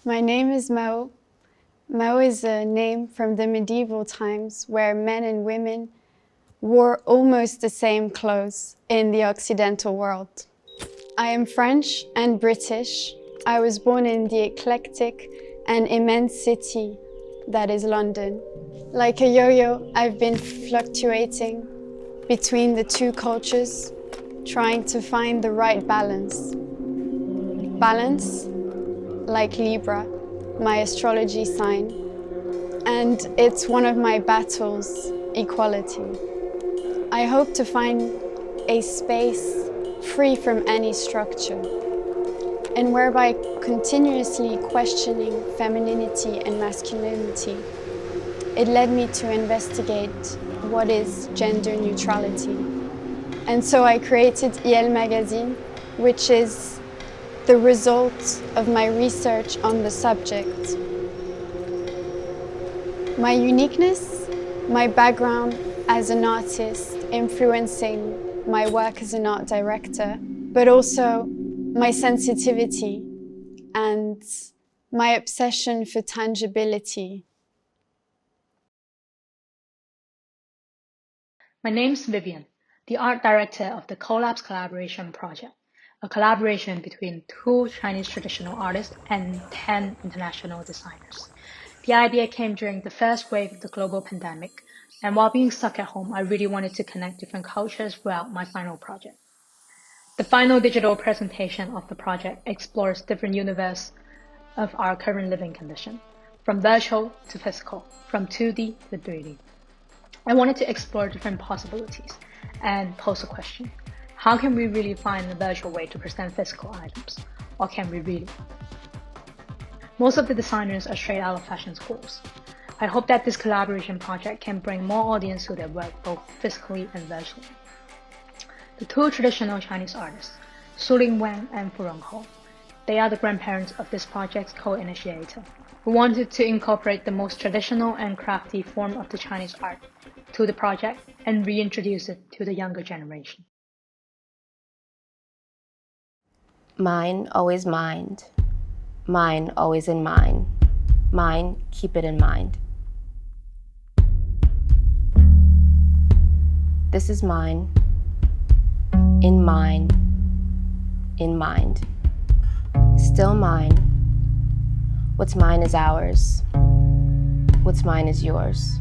My name is MAHAUT. MAHAUT is a name from the medieval times where men and women wore almost the same clothes in the Occidental world. I am French and British. I was born in the eclectic and immense city that is London. Like a yo-yo, I've been fluctuating between the two cultures, trying to find the right balance. Balance, like Libra, my astrology sign, and it's one of my battles, equality. I hope to find a space free from any structure, and whereby continuously questioning femininity and masculinity, it led me to investigate what is gender neutrality. And so I created EL Magazine, which is the result of my research on the subject. My uniqueness, my background as an artist influencing my work as an art director, but also my sensitivity and my obsession for tangibility. My name's Vivian, the art director of the Collapse Collaboration Project, a collaboration between 2 Chinese traditional artists and 10 international designers. The idea came during the first wave of the global pandemic, and while being stuck at home, I really wanted to connect different cultures throughout my final project. The final digital presentation of the project explores different universes of our current living condition, from virtual to physical, from 2D to 3D. I wanted to explore different possibilities and pose a question. How can we really find a virtual way to present physical items? Or can we really? Most of the designers are straight out of fashion schools. I hope that this collaboration project can bring more audience to their work both physically and virtually. The 2 traditional Chinese artists, Suling Wang and Furong Ho, they are the grandparents of this project's co-initiator, who wanted to incorporate the most traditional and crafty form of the Chinese art to the project and reintroduce it to the younger generation. Mine, always mind. Mine, always in mind. Mine, keep it in mind. This is mine. In mind. In mind. Still mine. What's mine is ours. What's mine is yours.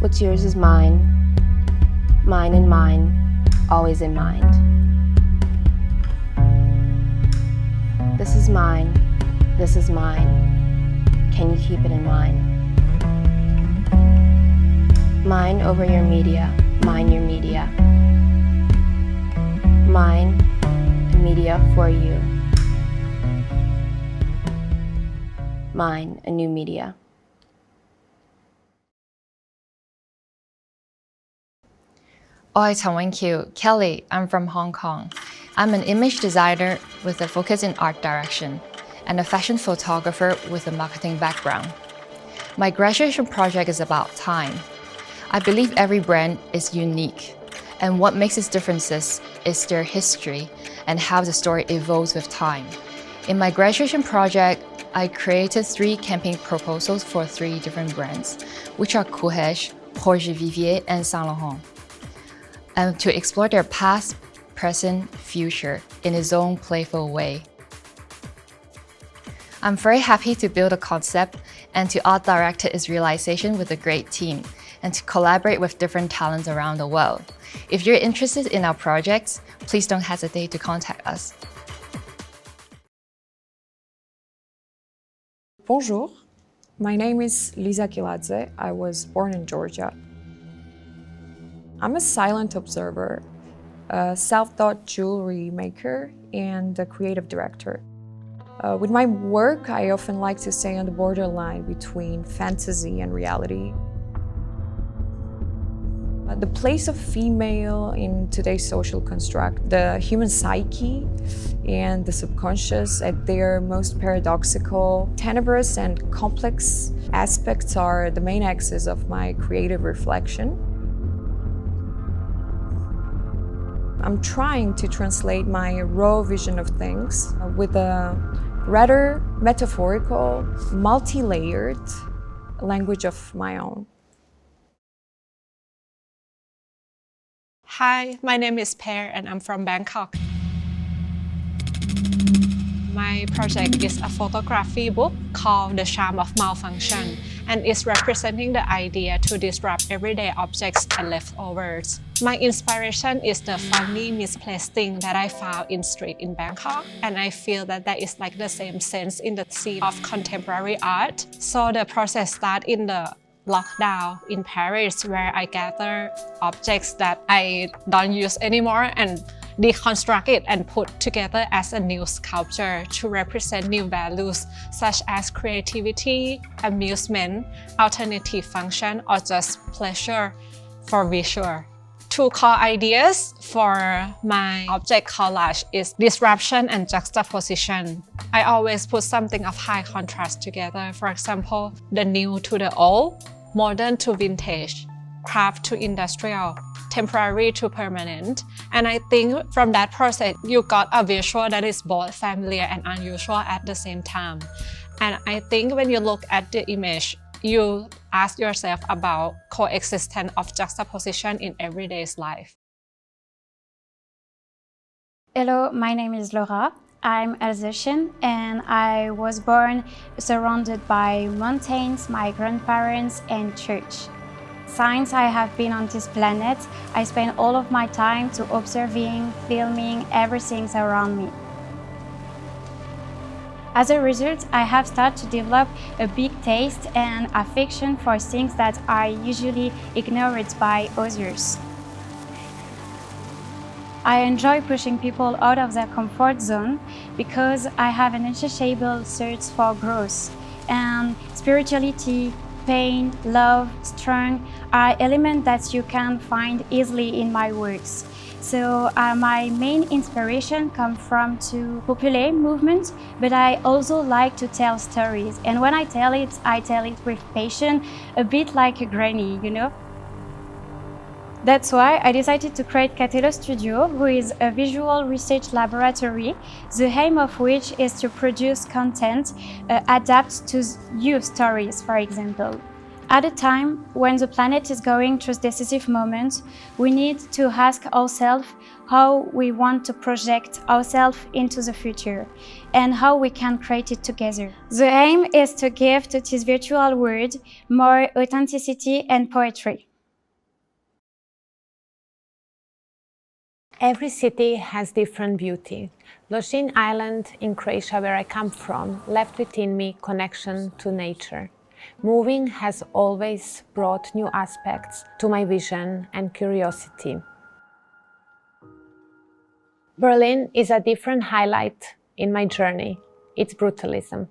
What's yours is mine. Mine in mine, always in mind. This is mine. This is mine. Can you keep it in mind? Mine over your media. Mine your media. Mine, media for you. Mine, a new media. Oi, Tawin Kelly, I'm from Hong Kong. I'm an image designer with a focus in art direction and a fashion photographer with a marketing background. My graduation project is about time. I believe every brand is unique, and what makes its differences is their history and how the story evolves with time. In my graduation project, I created 3 campaign proposals for 3 different brands, which are Courage, Roger Vivier, and Saint Laurent, and to explore their past, present, future in its own playful way. I'm very happy to build a concept and to art direct its realization with a great team and to collaborate with different talents around the world. If you're interested in our projects, please don't hesitate to contact us. Bonjour, my name is LIZA KILADZE. I was born in Georgia. I'm a silent observer, a self-taught jewelry maker, and a creative director. With my work, I often like to stay on the borderline between fantasy and reality. The place of female in today's social construct, the human psyche and the subconscious at their most paradoxical, tenebrous and complex aspects are the main axis of my creative reflection. I'm trying to translate my raw vision of things with a rather metaphorical, multi-layered language of my own. Hi, my name is PEAR and I'm from Bangkok. My project is a photography book called The Charm of Malfunction, and it's representing the idea to disrupt everyday objects and leftovers. My inspiration is the funny misplaced thing that I found in street in Bangkok, and I feel that that is like the same sense in the scene of contemporary art. So the process starts in the lockdown in Paris, where I gather objects that I don't use anymore and deconstruct it and put together as a new sculpture to represent new values such as creativity, amusement, alternative function, or just pleasure for visual. Two core ideas for my object collage is disruption and juxtaposition. I always put something of high contrast together. For example, the new to the old, modern to vintage, craft to industrial, temporary to permanent. And I think from that process, you got a visual that is both familiar and unusual at the same time. And I think when you look at the image, you ask yourself about coexistence of juxtaposition in everyday's life. Hello, my name is Laura. I'm Alsatian and I was born surrounded by mountains, my grandparents, and church. Since I have been on this planet, I spend all of my time to observing, filming everything around me. As a result, I have started to develop a big taste and affection for things that are usually ignored by others. I enjoy pushing people out of their comfort zone because I have an insatiable search for growth, and spirituality, pain, love, strength are elements that you can find easily in my works. So my main inspiration comes from to popular movement, but I also like to tell stories. And when I tell it with passion, a bit like a granny, you know? That's why I decided to create Catelo Studio, who is a visual research laboratory, the aim of which is to produce content adapted to youth stories, for example. At a time when the planet is going through decisive moments, we need to ask ourselves how we want to project ourselves into the future and how we can create it together. The aim is to give to this virtual world more authenticity and poetry. Every city has different beauty. Lošinj Island in Croatia, where I come from, left within me connection to nature. Moving has always brought new aspects to my vision and curiosity. Berlin is a different highlight in my journey, its brutalism.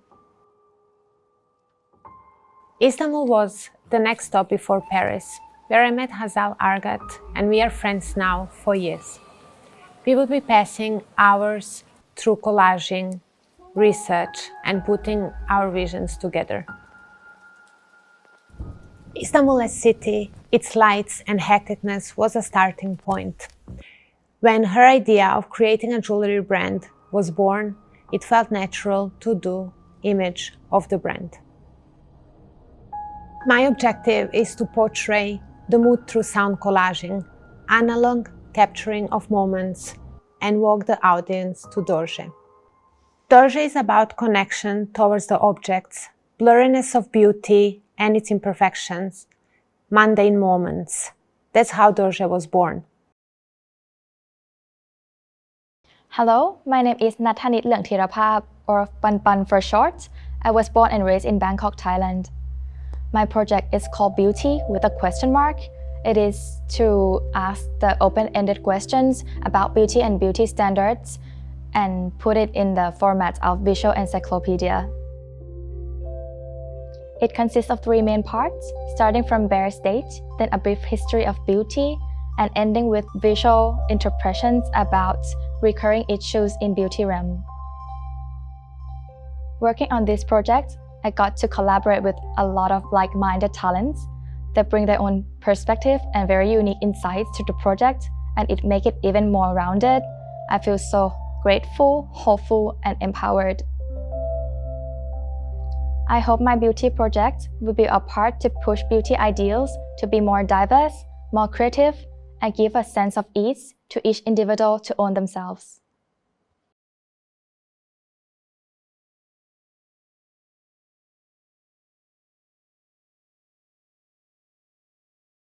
Istanbul was the next stop before Paris, where I met Hazal Argat, and we are friends now for years. We will be passing hours through collaging, research, and putting our visions together. Istanbul as city, its lights and hecticness was a starting point. When her idea of creating a jewelry brand was born, it felt natural to do image of the brand. My objective is to portray the mood through sound collaging, analog capturing of moments, and walk the audience to Dorje. Dorje is about connection towards the objects, blurriness of beauty and its imperfections, mundane moments. That's how Dorje was born. Hello, my name is NUTTANICH LUENGTEERAPAP, or Pan Pan for short. I was born and raised in Bangkok, Thailand. My project is called Beauty with a question mark. It is to ask the open-ended questions about beauty and beauty standards and put it in the format of visual encyclopedia. It consists of 3 main parts, starting from bare state, then a brief history of beauty, and ending with visual interpretations about recurring issues in beauty realm. Working on this project, I got to collaborate with a lot of like-minded talents that bring their own perspective and very unique insights to the project and it make it even more rounded. I feel so grateful, hopeful, and empowered. I hope my beauty project will be a part to push beauty ideals to be more diverse, more creative, and give a sense of ease to each individual to own themselves.